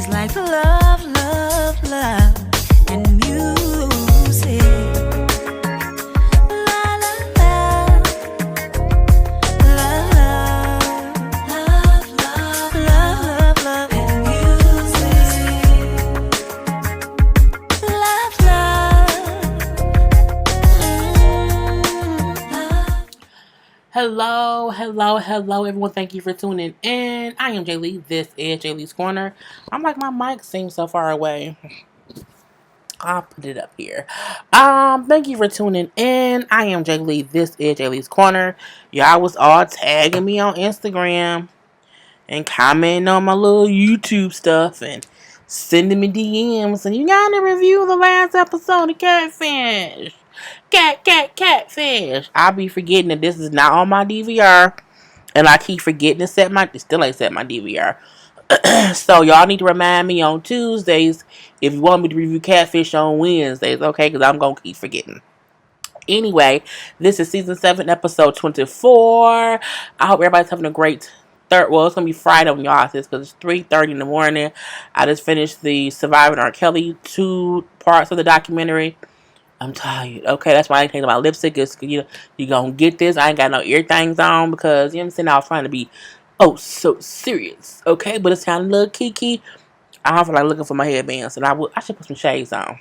like love, love, love, and music. La la la, love, love, love, love, love, and music. Love, love. Hello, everyone. Thank you for tuning in. I am Jay Lee. This is Jay Lee's Corner. I'm like, my mic seems so far away. I'll put it up here. Thank you for tuning in. I am Jay Lee. This is Jay Lee's Corner. Y'all was all tagging me on Instagram and commenting on my little YouTube stuff and sending me DMs. And you gotta review the last episode of Catfish. Catfish. I'll be forgetting that this is not on my DVR. And I keep forgetting to still ain't set my DVR. So y'all need to remind me on Tuesdays if you want me to review Catfish on Wednesdays, okay? Because I'm going to keep forgetting. Anyway, this is season 7, episode 24. I hope everybody's having a great it's going to be Friday when y'all see this because it's 3:30 in the morning. I just finished the Surviving R. Kelly 2 parts of the documentary. I'm tired. Okay, that's why I ain't taking my lipstick. Is you gonna get this. I ain't got no ear things on because you know what I'm saying. I was trying to be so serious. Okay, but it's kind of a little kiki. I don't feel like looking for my headbands, and I should put some shades on.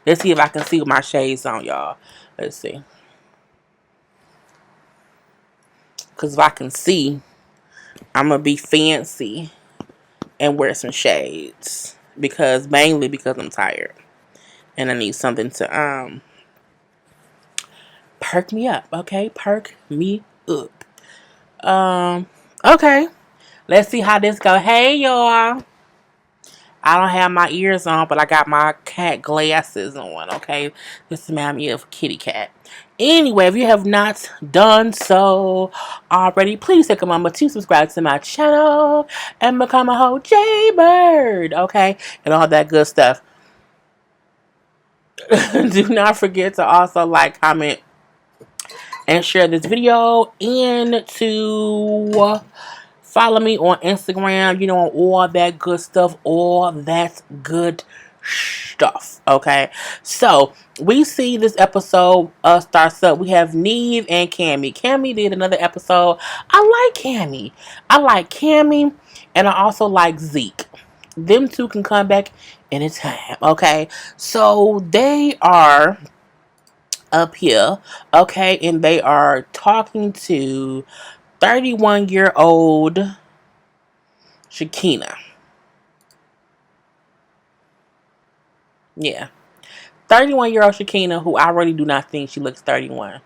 Let's see if I can see with my shades on, y'all. Let's see. Because if I can see, I'm gonna be fancy and wear some shades mainly because I'm tired. And I need something to perk me up, okay? Perk me up. Okay. Let's see how this go. Hey, y'all. I don't have my ears on, but I got my cat glasses on, okay? This reminds me of kitty cat. Anyway, if you have not done so already, please take a moment to subscribe to my channel and become a whole Jaybird, okay? And all that good stuff. Do not forget to also like, comment, and share this video, and to follow me on Instagram, on all that good stuff, okay? So, we see this episode starts up. We have Neve and Cammy. Cammy did another episode. I like Cammy, and I also like Zeke. Them two can come back anytime, okay? So, they are up here, okay, and they are talking to 31-year-old Shakina. Yeah. 31-year-old Shakina, who I really do not think she looks 31.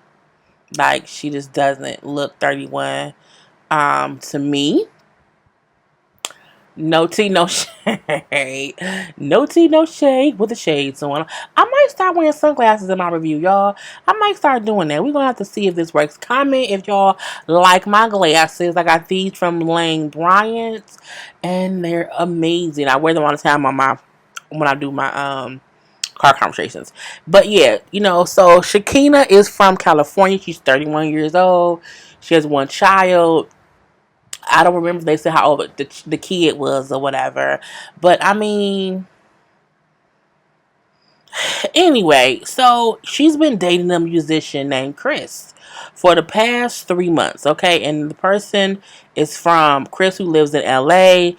Like, she just doesn't look 31 to me. No tea, no shade. No tea, no shade with the shades on. I might start wearing sunglasses in my review, y'all. I might start doing that. We're going to have to see if this works. Comment if y'all like my glasses. I got these from Lane Bryant's, and they're amazing. I wear them all the time when I do my car conversations. But yeah, so Shakina is from California. She's 31 years old. She has one child. I don't remember if they said how old the kid was or whatever. But, I mean, anyway, so she's been dating a musician named Chris for the past 3 months, okay? And the person is from Chris, who lives in LA.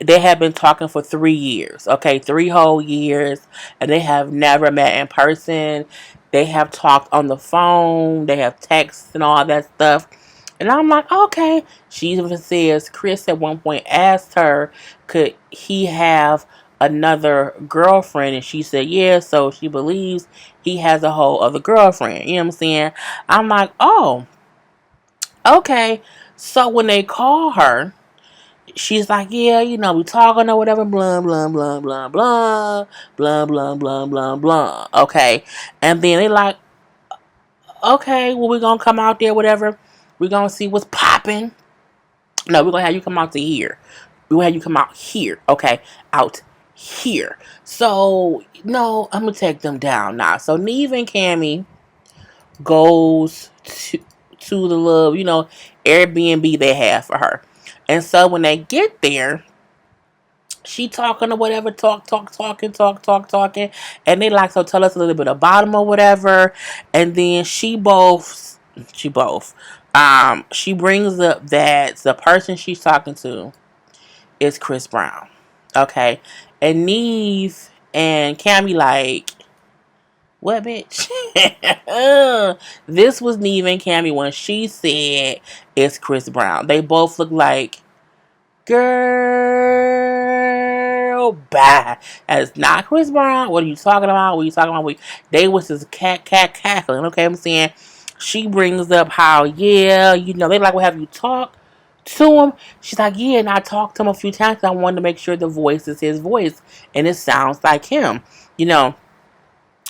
They have been talking for 3 years, okay? 3 whole years. And they have never met in person. They have talked on the phone. They have texts and all that stuff. And I'm like, okay. She even says Chris at one point asked her, could he have another girlfriend? And she said, yeah. So she believes he has a whole other girlfriend. You know what I'm saying? I'm like, oh, okay. So when they call her, she's like, yeah, we talking or whatever, blah, blah, blah, blah, blah, blah, blah, blah, blah, blah. Okay. And then they like, okay, well, we're going to come out there, whatever. We're going to see what's popping. No, we're going to have you come out to here. We're going to have you come out here. Okay, out here. So, no, I'm going to take them down now. So, Neve and Cammy goes to the little, Airbnb they have for her. And so, when they get there, She talking or whatever, talking, and they like, so tell us a little bit about him or whatever, and then she brings up that the person she's talking to is Chris Brown, okay, and Neve and Cammy like, what, bitch? This was Neve and Cammy when she said it's Chris Brown. They both look like, girl, bye. That is not Chris Brown. What are you talking about? What are you talking about? They was just cackling. Okay, I'm saying. She brings up how, yeah, they like, well, have you talked to him? She's like, yeah, and I talked to him a few times. I wanted to make sure the voice is his voice and it sounds like him. You know,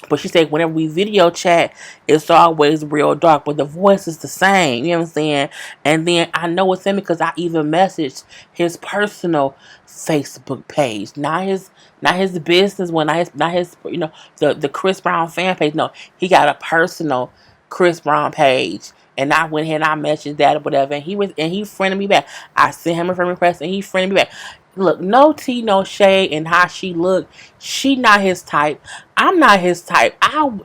but she said whenever we video chat, it's always real dark, but the voice is the same. You know what I'm saying? And then I know it's him because I even messaged his personal Facebook page, not his business one, not his the Chris Brown fan page. No, he got a personal Chris Brown page. And I went ahead and I messaged that or whatever, and he friended me back. I sent him a friend request, and he friended me back. Look, no tea, no shade, and how she looked. She not his type. I'm not his type. I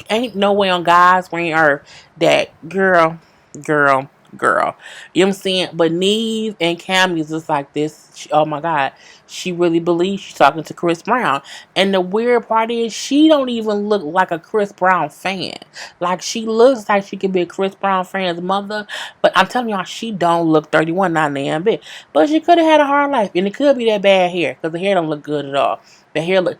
ain't no way on God's green earth that girl, girl. You know what I'm saying? But Neve and Cammy is just like this. Oh my God. She really believes she's talking to Chris Brown. And the weird part is she don't even look like a Chris Brown fan. Like she looks like she could be a Chris Brown fan's mother. But I'm telling y'all, she don't look 31, not damn bit. But she could have had a hard life. And it could be that bad hair. Because the hair don't look good at all. The hair look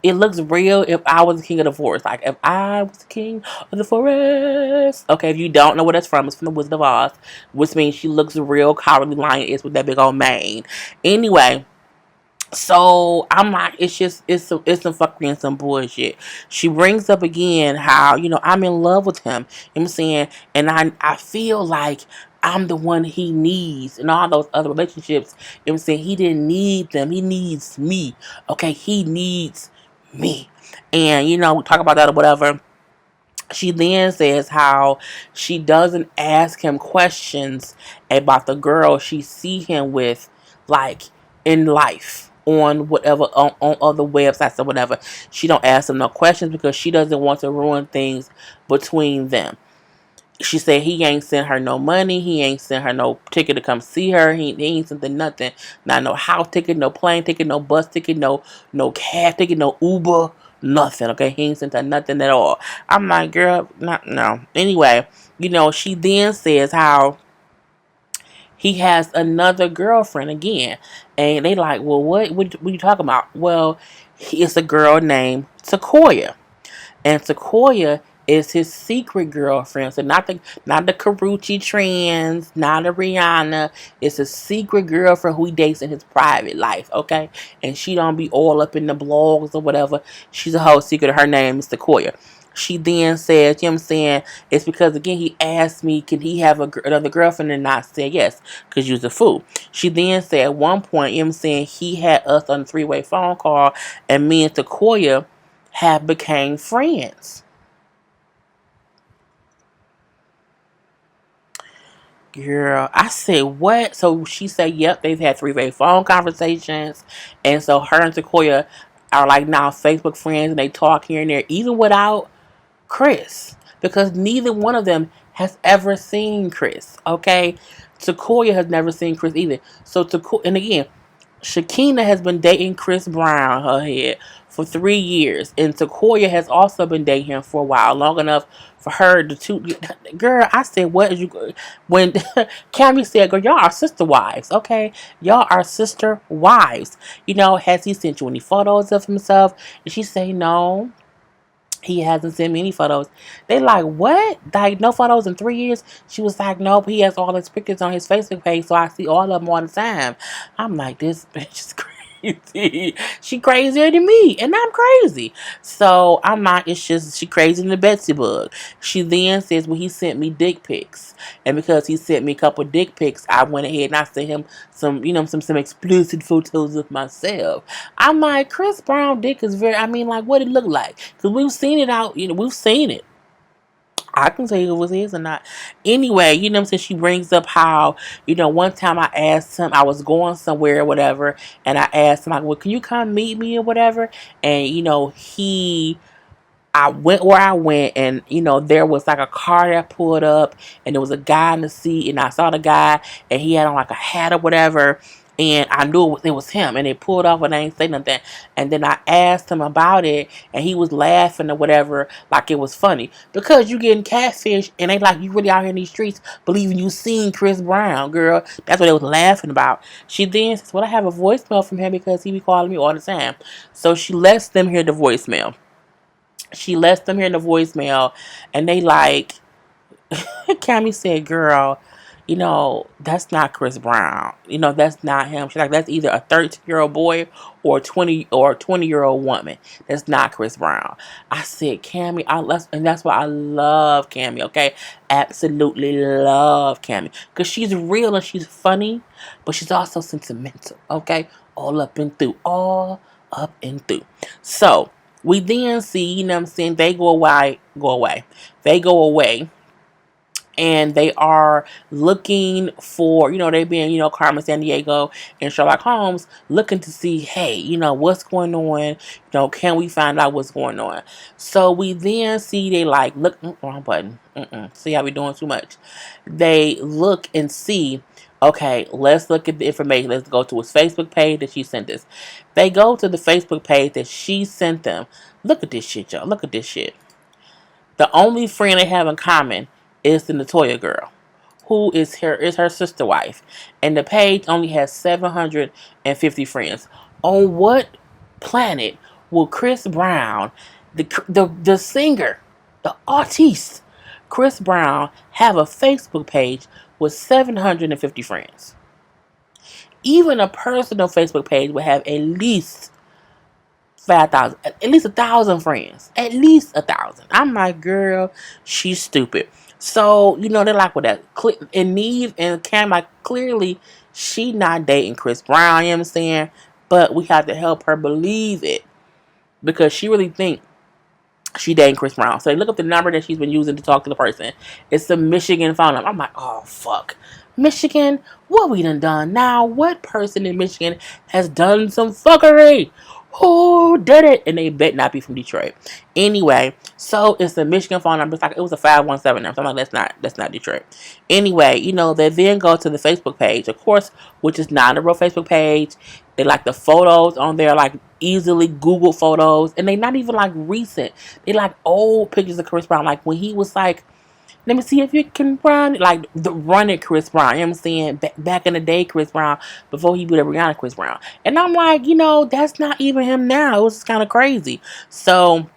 it looks real if I was the king of the forest. Like, if I was the king of the forest. Okay, if you don't know where that's from, it's from the Wizard of Oz. Which means she looks real cowardly lion is with that big old mane. Anyway, so I'm like, it's some fuckery and some bullshit. She brings up again how, I'm in love with him. You know what I'm saying? And I feel like I'm the one he needs in all those other relationships. You know what I'm saying? He didn't need them. He needs me. Okay, he needs me. And we talk about that or whatever. She then says how she doesn't ask him questions about the girl she see him with, like, in life, on whatever, on other websites or whatever. She don't ask him no questions because she doesn't want to ruin things between them. She said he ain't sent her no money. He ain't sent her no ticket to come see her. He ain't sent her nothing. Not no house ticket, no plane ticket, no bus ticket, no cab ticket, no Uber, nothing. Okay, he ain't sent her nothing at all. I'm like, girl, not no. Anyway, she then says how he has another girlfriend again, and they like, well, what you talking about? Well, it's a girl named Sequoia. And Sequoia is his secret girlfriend. So not the Karuchi trans, not the Rihanna. It's a secret girlfriend who he dates in his private life, okay? And she don't be all up in the blogs or whatever. She's a whole secret. Her name is Sequoia. She then says, you know what I'm saying, it's because, again, he asked me, can he have another girlfriend, and I said yes, because you're a fool. She then said at one point, you know what I'm saying, he had us on a three-way phone call, and me and Sequoia have became friends. Girl, I said, what? So she said, yep, they've had three-way phone conversations. And so her and Sequoia are like now Facebook friends, and they talk here and there, even without Chris. Because neither one of them has ever seen Chris, okay? Sequoia has never seen Chris either. So Sequoia, and again, Shakina has been dating Chris Brown, her head, for 3 years. And Sequoia has also been dating him for a while, long enough for her to two. Girl, I said, what is you. When Cammy said, girl, y'all are sister wives, okay? Y'all are sister wives. Has he sent you any photos of himself? And she said, no. He hasn't sent me any photos. They like, what? Like, no photos in 3 years? She was like, nope, he has all his pictures on his Facebook page, so I see all of them all the time. I'm like, this bitch is crazy. She crazier than me, and I'm crazy. So I'm like, it's just, she crazy than the Betsy bug. She then says, well, he sent me dick pics. And because he sent me a couple dick pics, I went ahead and I sent him some explicit photos of myself. I'm like, Chris Brown dick is very, like, what it look like? Because we've seen it out, we've seen it I can tell you if it was his or not. Anyway, you know what I'm saying? She brings up how, one time I asked him, I was going somewhere or whatever, and I asked him, like, well, can you come meet me or whatever? And, I went where I went, and there was like a car that pulled up, and there was a guy in the seat, and I saw the guy, and he had on like a hat or whatever, and I knew it was him, and they pulled off, and I ain't say nothing, and then I asked him about it, and he was laughing or whatever, like it was funny, because you getting catfish, and they like, you really out here in these streets believing you seen Chris Brown, girl. That's what they was laughing about. She then says, well, I have a voicemail from him because he be calling me all the time, so she lets them hear the voicemail. She lets them hear the voicemail, and they like, Cammy said, girl, that's not Chris Brown. That's not him. She's like, that's either a 13-year-old boy or a 20-year-old woman. That's not Chris Brown. I said, Cammy, and that's why I love Cammy, okay? Absolutely love Cammy. Because she's real and she's funny, but she's also sentimental, okay? All up and through. All up and through. So, we then see, you know what I'm saying, they go away. They go away, and they are looking for, they being, Carmen Sandiego and Sherlock Holmes, looking to see, hey, what's going on? Can we find out what's going on? So we then see they like, look, wrong button. See how we doing too much. They look and see, okay, let's look at the information. Let's go to his Facebook page that she sent us. They go to the Facebook page that she sent them. Look at this shit, y'all. Look at this shit. The only friend they have in common is the Natoya girl, who is her sister wife, and the page only has 750 friends. On what planet will Chris Brown, the singer, the artiste, Chris Brown, have a Facebook page with 750 friends? Even a personal Facebook page would have at least 5,000, at least 1,000 friends, at least 1,000. I'm like, girl, she's stupid. So they're like, with that, and Neve and Cam, like, clearly she not dating Chris Brown. You know what I'm saying? But we have to help her believe it, because she really think she dating Chris Brown. So they look up the number that she's been using to talk to the person. It's the Michigan phone number. I'm like, oh fuck, Michigan, what we done now? What person in Michigan has done some fuckery? Who did it? And they bet not be from Detroit. Anyway, so it's the Michigan phone number. It's like, it was a 517 number. So I'm like, that's not Detroit. Anyway, they then go to the Facebook page, of course, which is not a real Facebook page. They like the photos on there, like easily Google photos, and they not even like recent. They like old pictures of Chris Brown, like when he was like, let me see if you can run. Like the run it Chris Brown. You know what I'm saying? Back in the day, Chris Brown, before he beat up Rihanna, Chris Brown. And I'm like, that's not even him now. It was kind of crazy. So,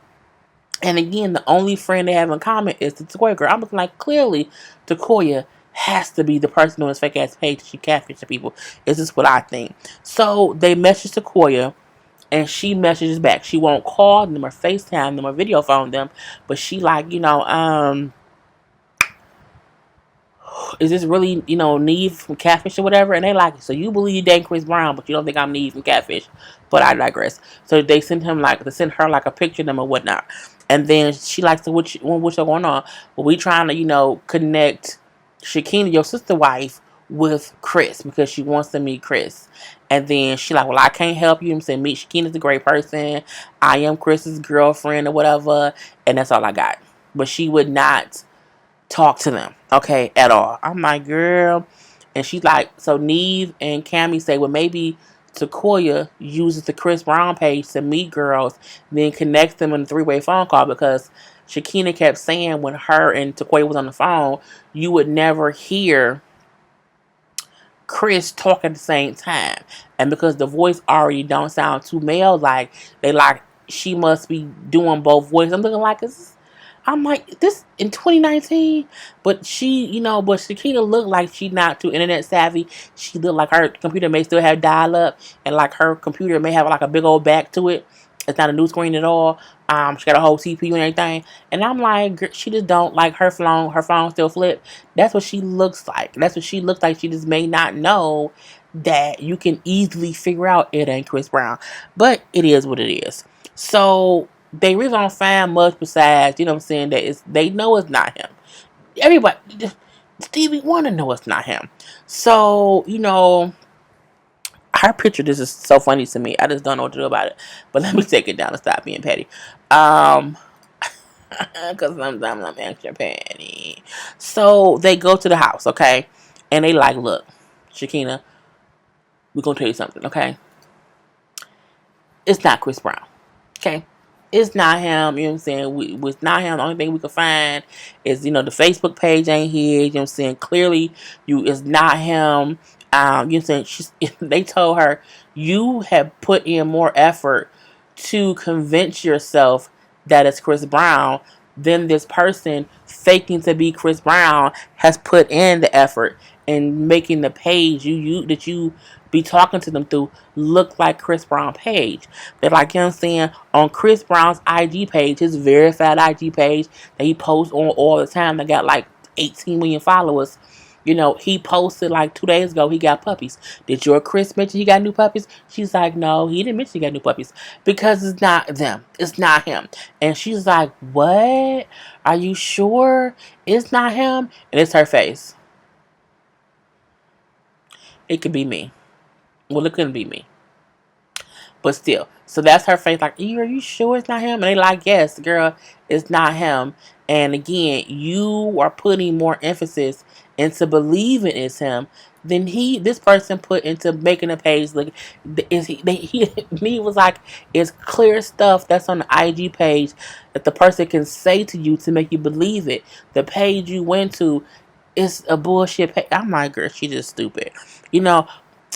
and again, the only friend they have in common is the Takoya girl. I'm looking like, clearly, Takoya has to be the person on his fake ass page. She catfishing people. Is this what I think? So they message Takoya, and she messages back. She won't call them or FaceTime them or video phone them, but she like, is this really, Neve from Catfish or whatever? And they like, so you believe you dating Chris Brown, but you don't think I'm Neve from Catfish. But I digress. So they send her like a picture of them or whatnot. And then she likes to, what's going on? Well, we trying to, connect Shakina, your sister wife, with Chris, because she wants to meet Chris. And then she like, well, I can't help you. I'm saying, meet Shakina's a great person. I am Chris's girlfriend or whatever. And that's all I got. But she would not talk to them, okay, at all. I'm like, girl. And she's like, so Neve and Cammy say, well, maybe Takoya uses the Chris Brown page to meet girls, then connects them in a three-way phone call, because Shakina kept saying when her and Takoya was on the phone, you would never hear Chris talk at the same time. And because the voice already don't sound too male, like, they like, she must be doing both voices. I'm looking like, I'm like, this in 2019, but she, but Shakina looked like she not too internet savvy. She looked like her computer may still have dial up, and like her computer may have like a big old back to it. It's not a new screen at all. She got a whole CPU and everything. And I'm like, she just don't like her phone. Her phone still flip. That's what she looks like. That's what she looks like. She just may not know that you can easily figure out it ain't Chris Brown, but it is what it is. So they really don't find much besides, you know what I'm saying, that it's, they know it's not him. Everybody, Stevie Wonder know it's not him. So, you know, her picture, this is so funny to me. I just don't know what to do about it. But let me take it down and stop being petty. Because sometimes I'm extra petty. So they go to the house, okay? And they like, look, Shakina, we're going to tell you something, okay? It's not Chris Brown. Okay. It's not him, you know what I'm saying? It's not him. The only thing we could find is, you know, the Facebook page ain't here, you know what I'm saying? Clearly, it's not him. You know what I'm saying? They told her, you have put in more effort to convince yourself that it's Chris Brown than this person faking to be Chris Brown has put in the effort in making the page that you be talking to them through look like Chris Brown page. They're like, you know what I'm saying, on Chris Brown's IG page, his verified IG page that he posts on all the time, that got like 18 million followers. You know, he posted like 2 days ago he got puppies. Did your Chris mention he got new puppies? She's like, no, he didn't mention he got new puppies. Because it's not them. It's not him. And she's like, what? Are you sure it's not him? And it's her face. It could be me. Well, it couldn't be me. But still. So that's her face. Like, are you sure it's not him? And they like, yes, girl, it's not him. And again, you are putting more emphasis into believing it's him than this person put into making a page. Like, he was like, it's clear stuff that's on the IG page that the person can say to you to make you believe it. The page you went to is a bullshit page. I'm like, girl, she just stupid. You know,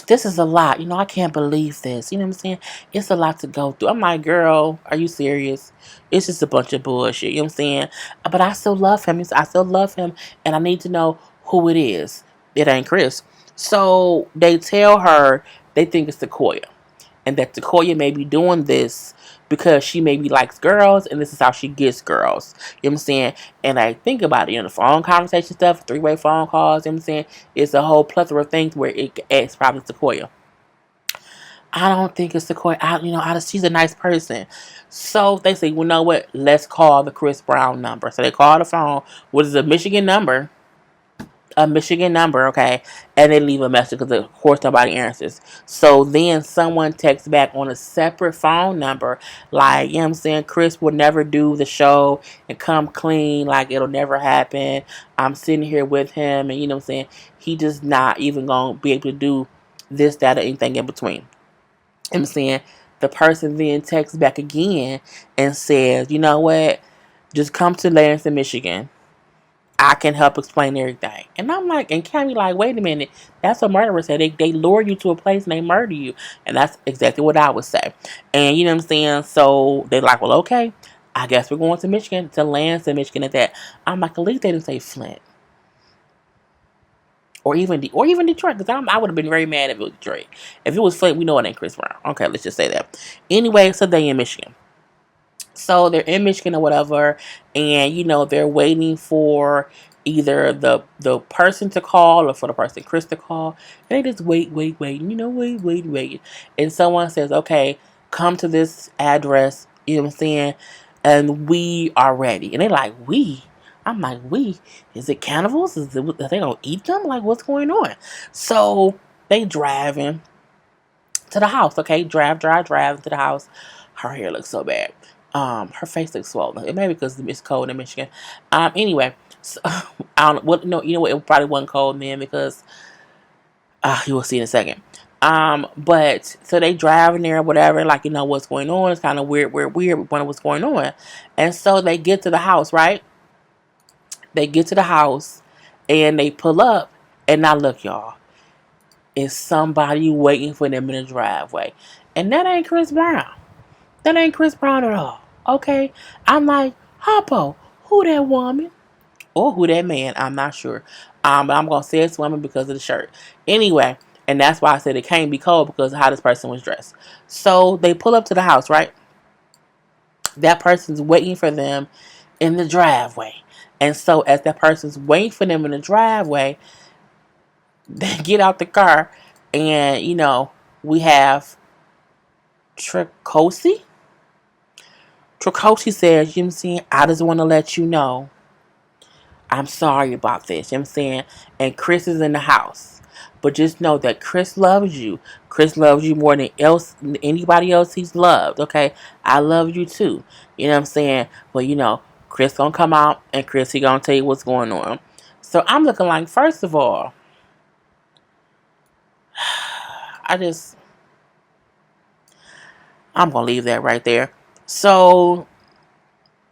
this is a lot. You know, I can't believe this. You know what I'm saying? It's a lot to go through. I'm like, girl, are you serious? It's just a bunch of bullshit. You know what I'm saying? But I still love him. I still love him. And I need to know who it is. It ain't Chris. So they tell her they think it's Sequoia. And that Sequoia may be doing this because she maybe likes girls and this is how she gets girls. You know what I'm saying? And I think about it, you know, the phone conversation stuff, three-way phone calls, you know what I'm saying? It's a whole plethora of things where it's probably Sequoia. I don't think it's Sequoia. She's a nice person. So they say, well, you know what? Let's call the Chris Brown number. So they call the phone, which is a Michigan number. Okay, and they leave a message because of course nobody answers. So then someone texts back on a separate phone number, like, you know what I'm saying, Chris will never do the show and come clean, like it'll never happen. I'm sitting here with him, and you know what I'm saying, he just not even gonna be able to do this, that, or anything in between. You know what I'm saying, the person then texts back again and says, you know what, just come to Lansing, Michigan. I can help explain everything. And I'm like, and Cammy like, wait a minute, that's what murderers say. They lure you to a place and they murder you. And that's exactly what I would say. And you know what I'm saying? So they're like, well, okay, I guess we're going to Michigan, to Lansing, Michigan at that. I'm like, at least they didn't say Flint. Or even Detroit, because I would have been very mad if it was Detroit. If it was Flint, we know it ain't Chris Brown. Okay, let's just say that. Anyway, so they in Michigan. So they're in Michigan or whatever, and you know they're waiting for either the person to call or for the person Chris to call, and they just wait, you know, wait, and someone says, "Okay, come to this address." You know what I'm saying? And we are ready, and they're like, "We." I'm like, "We? Is it cannibals? Are they gonna eat them? Like, what's going on?" So they driving to the house. Okay, drive to the house. Her hair looks so bad. Her face looks swollen. It may be because it's cold in Michigan. Anyway, so, I don't. What? No, you know what? It probably wasn't cold then because you will see in a second. But so they driving there, whatever. Like, you know what's going on. It's kind of weird. Wondering what's going on, and so they get to the house. Right? They get to the house, and they pull up, and now look, y'all. Is somebody waiting for them in the driveway, and that ain't Chris Brown. That ain't Chris Brown at all. Okay? I'm like, Hoppo, who that woman? Or who that man? I'm not sure. But I'm gonna say it's woman because of the shirt. Anyway, and that's why I said it can't be cold because of how this person was dressed. So they pull up to the house, right? That person's waiting for them in the driveway. And so as that person's waiting for them in the driveway, they get out the car and, you know, we have Tricosi Tracochi says, you know what I'm saying, I just want to let you know I'm sorry about this. You know what I'm saying? And Chris is in the house. But just know that Chris loves you. Chris loves you more than anybody else he's loved. Okay? I love you too. You know what I'm saying? But Chris gonna come out and Chris he gonna tell you what's going on. So I'm looking like, first of all, I just I'm gonna leave that right there. So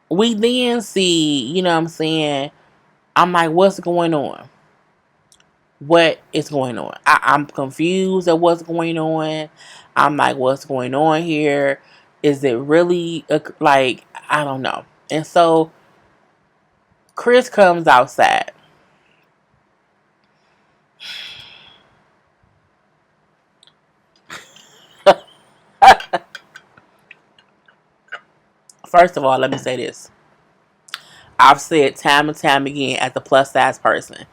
we then see, you know what I'm saying? I'm like, what's going on? What is going on? I'm confused at what's going on. I'm like, what's going on here? Is it really like, I don't know. And so Chris comes outside. First of all, let me say this. I've said time and time again, as a plus size person,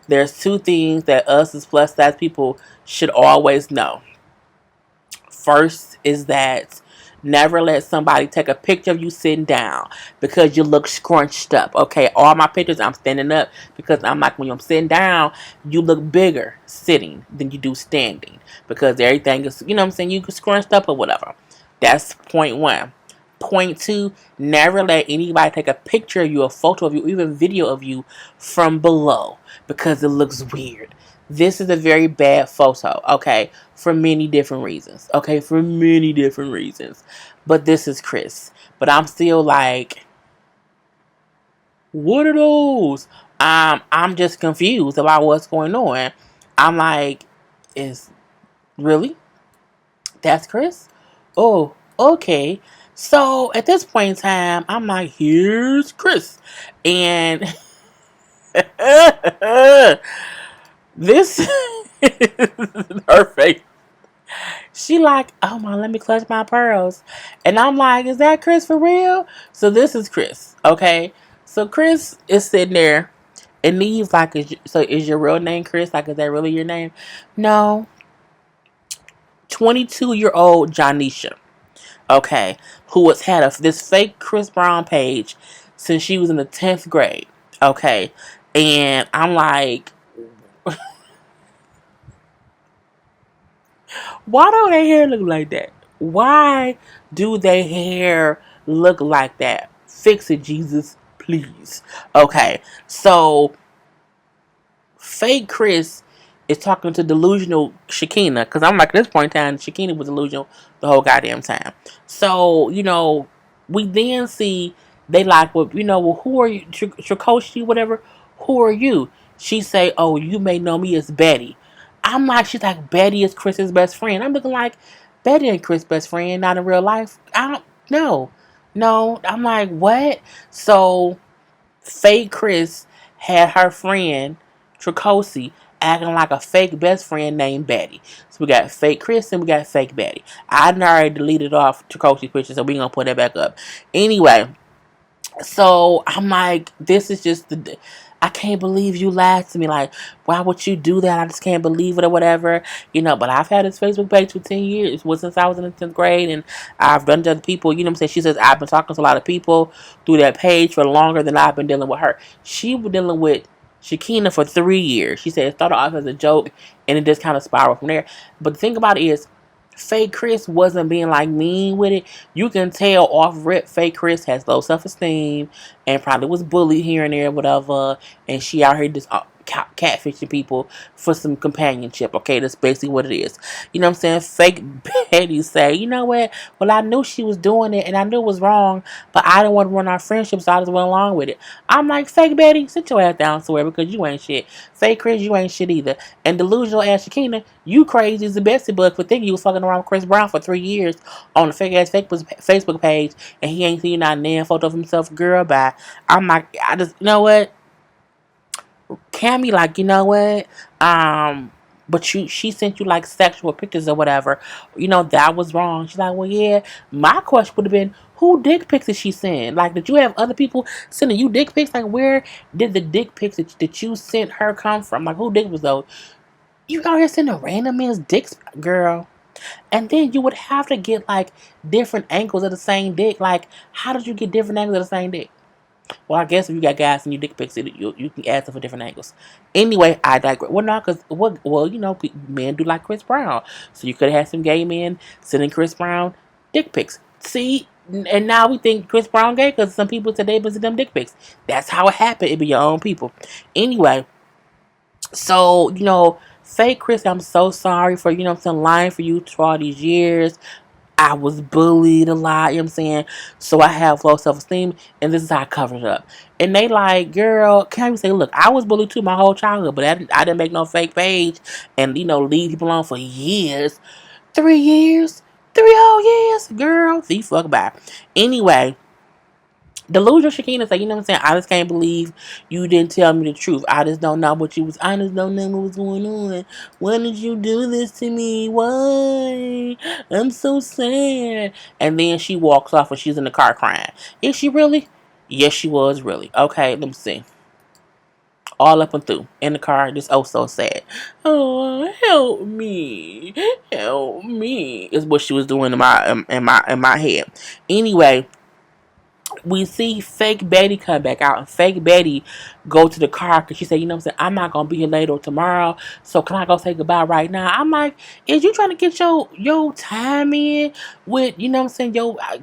there's two things that us as plus size people should always know. First is that never let somebody take a picture of you sitting down because you look scrunched up. Okay, all my pictures I'm standing up because I'm like, when I'm sitting down, you look bigger sitting than you do standing because everything is, you know what I'm saying, you scrunched up or whatever. That's point one. Point two, never let anybody take a picture of you, a photo of you, even video of you from below because it looks weird. This is a very bad photo, okay, for many different reasons, okay, for many different reasons. But this is Chris. But I'm still like, what are those? I'm just confused about what's going on. I'm like, is really? That's Chris? Oh, okay. So at this point in time, I'm like, here's Chris. And this her face. She like, oh my, let me clutch my pearls. And I'm like, is that Chris for real? So this is Chris, okay? So Chris is sitting there and Neve's like, is your real name Chris? Like, is that really your name? No. 22-year-old Janisha, okay, who has had this fake Chris Brown page since she was in the 10th grade, okay? And I'm like, why do their hair look like that? Why do their hair look like that? Fix it, Jesus, please. Okay, so fake Chris is talking to delusional Shakina, because I'm like, at this point in time, Shakina was delusional the whole goddamn time. So, we then see they like, well, who are you, Trakoshi, whatever, who are you? She say, oh, you may know me as Betty. I'm like, she's like, Betty is Chris's best friend. I'm looking like, Betty ain't Chris' best friend, not in real life. I don't know. No, I'm like, what? So fake Chris had her friend Tracosi acting like a fake best friend named Betty. So we got fake Chris and we got fake Betty. I already deleted off Tracosi's picture, so we gonna put that back up. Anyway, so I'm like, this is just I can't believe you lied to me. Like, why would you do that? I just can't believe it or whatever. But I've had this Facebook page for 10 years. Well, since I was in the 10th grade, and I've done to other people. You know what I'm saying? She says, I've been talking to a lot of people through that page for longer than I've been dealing with her. She was dealing with Shakina for 3 years. She said it started off as a joke, and it just kind of spiraled from there. But the thing about it is, fake Chris wasn't being like mean with it. You can tell off rip fake Chris has low self-esteem and probably was bullied here and there, whatever. And she out here just catfishing people for some companionship. Okay, that's basically what it is. You know what I'm saying? Fake Betty say, you know what? Well, I knew she was doing it and I knew it was wrong, but I didn't want to ruin our friendship, so I just went along with it. I'm like, fake Betty, sit your ass down somewhere because you ain't shit. Fake Chris, you ain't shit either. And delusional ass Shakina, you crazy as a Bessie bug for thinking you was fucking around with Chris Brown for 3 years on the fake ass Facebook page and he ain't seen not a damn photo of himself. Girl, bye. I'm like, I just, you know what? Cammy, like, you know what? But she sent you like sexual pictures or whatever. That was wrong. She's like, well, yeah. My question would have been, who dick pics did she send? Like, did you have other people sending you dick pics? Like, where did the dick pics that you sent her come from? Like, who dick was those? You out here sending random man's dicks, girl. And then you would have to get like different angles of the same dick. Like, how did you get different angles of the same dick? Well, I guess if you got guys and you dick pics, you can ask them for different angles. Anyway, I digress. Well, not because well, men do like Chris Brown, so you could have had some gay men sending Chris Brown dick pics. See, and now we think Chris Brown gay because some people today been sending them dick pics. That's how it happened. It be your own people. Anyway, so fake Chris, I'm so sorry for I'm saying lying for you for all these years. I was bullied a lot, so I have low self-esteem, and this is how I covered it up. And they like, girl, can you say, look, I was bullied too my whole childhood, but I didn't make no fake page and, leave people on for years. 3 years? 3 whole years? Girl, see, fuck bye. Anyway, delusional Shakina said, I just can't believe you didn't tell me the truth. I just don't know what you was. I just don't know what was going on. Why did you do this to me? Why? I'm so sad. And then she walks off and she's in the car crying. Is she really? Yes, she was really. Okay, let me see. All up and through in the car, just so sad. Oh, help me! Is what she was doing in my head. Anyway, we see fake Betty come back out, and fake Betty go to the car because she said, I'm not gonna be here later or tomorrow, so can I go say goodbye right now? I'm like, is you trying to get your time in with yo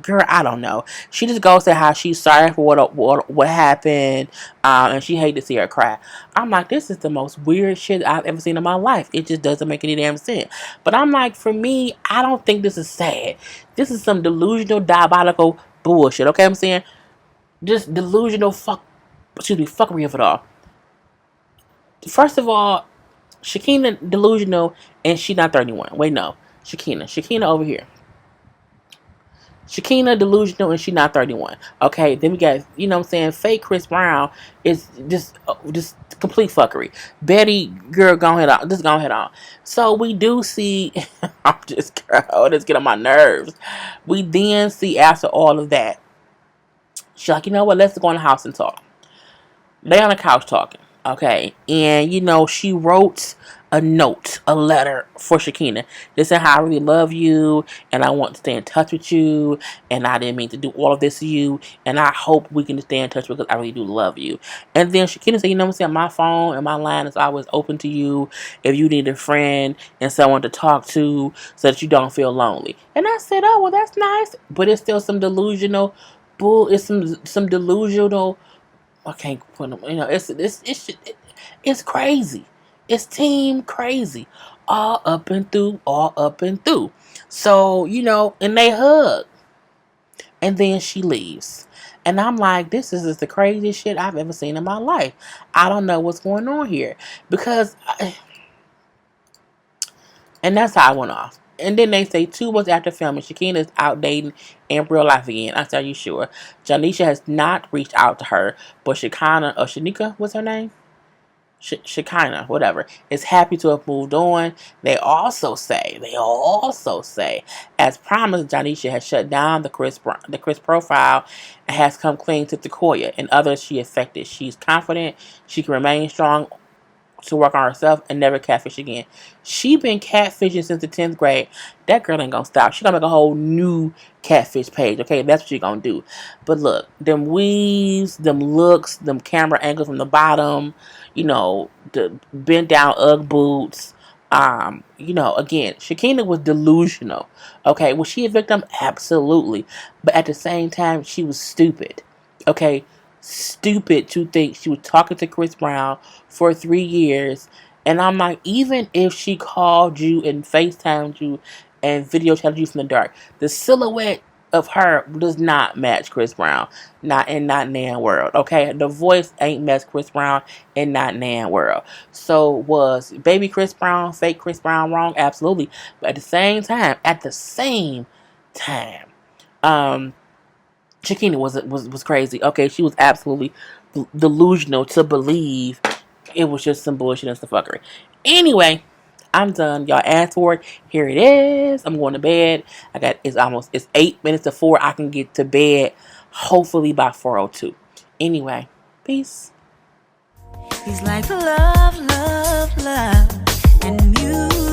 girl? I don't know. She just goes to how she's sorry for what happened, and she hated to see her cry. I'm like, this is the most weird shit I've ever seen in my life. It just doesn't make any damn sense. But I'm like, for me, I don't think this is sad. This is some delusional, diabolical bullshit. Okay, I'm saying, just delusional fuckery of it all. First of all, Shakina delusional and she not 31. Wait, no, Shakina over here. Shakina delusional and she not 31. Okay, then we got fake Chris Brown is just complete fuckery. Betty, girl, go ahead on. Just go ahead on. So we do see. This get on my nerves. We then see after all of that, she's like, you know what? Let's go in the house and talk. They on the couch talking, okay? And she wrote a letter for Shakina. They said how I really love you, and I want to stay in touch with you, and I didn't mean to do all of this to you, and I hope we can stay in touch because I really do love you. And then Shakina said, my phone and my line is always open to you if you need a friend and someone to talk to so that you don't feel lonely. And I said, oh, well, that's nice, but it's still some delusional it's some delusional. I can't put them. It's crazy. It's team crazy, all up and through, all up and through. So and they hug, and then she leaves, and I'm like, this is just the craziest shit I've ever seen in my life. I don't know what's going on here because, and that's how I went off. And then they say 2 months after filming, Shakina is out dating in real life again. I said, are you sure? Janisha has not reached out to her, but Shanika, what's her name? Shekinah, whatever, is happy to have moved on. They also say, as promised, Janisha has shut down the Chris profile and has come clean to Sequoia and others she affected. She's confident she can remain strong to work on herself and never catfish again. She been catfishing since the 10th grade. That girl ain't gonna stop. She gonna make a whole new catfish page. Okay, that's what she gonna do. But look, them weaves, them looks, them camera angles from the bottom, the bent down Ugg boots. Again, Shakina was delusional. Okay, was she a victim? Absolutely. But at the same time, she was stupid. Okay, stupid to think she was talking to Chris Brown for 3 years. And I'm like, even if she called you and FaceTimed you and video chatted you from the dark, the silhouette of her does not match Chris Brown. Not Nan World. Okay, the voice ain't match Chris Brown and not Nan World. So was baby Chris Brown, fake Chris Brown wrong? Absolutely. But at the same time, Shakina was crazy. Okay, she was absolutely delusional to believe it was just some bullshit and some fuckery. Anyway, I'm done. Y'all asked for it. Here it is. I'm going to bed. It's 8 minutes to 4. I can get to bed hopefully by 4:02. Anyway, peace. He's like love, love, love, and music.